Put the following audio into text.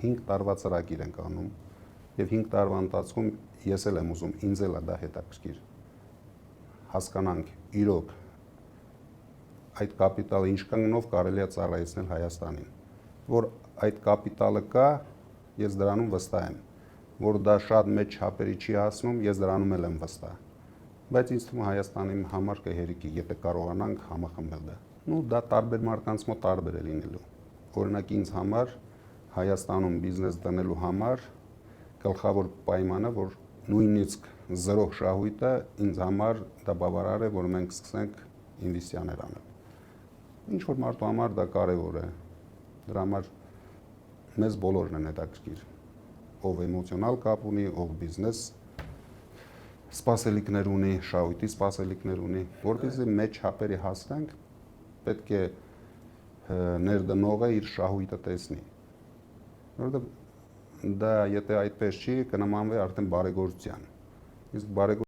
5 տարվա ծրագիր ենք անում եւ 5 տարվա ընթացքում ես էլ եմ ուզում ինձ էլ է դա հետաքրքիր հասկանանք իրոք այդ կապիտալը ինչ կանգնով կարելի է ծառայեցնել Հայաստանին որ այդ կապիտալը կա ես դրանում վստահ եմ որ դա շատ մեծ չափերի չի հասնում ես դրանում եմ վստահ բայց ինձ թվում է Հայաստանի համար կհերիքի եթե կարողանանք համախմբել դա ու դա տարբեր մարդկանց մոտ տարբեր է լինելու օրինակ ինձ համար Հայաստանում բիզնես դնելու համար գլխավոր պայմանը որ նույնիսկ զրո շահույթը ինձ համար դա բավարար է որ մենք սկսենք ինվեստիционներ անել ինչ որ մարդու համար դա կարևոր է դրա համար մեզ բոլորն են հետաքրքիր ով էմոցիոնալ կապ ունի ով բիզնես սպասելիքներ ունի շահույթի սպասելիքներ ունի որպեսզի մեծ չափերի հասնենք պետք է ներդնողը իր շահույթը տեսնի որովհետև դա եթե այդպես չի կնմանվի արդեն բարեգործության իսկ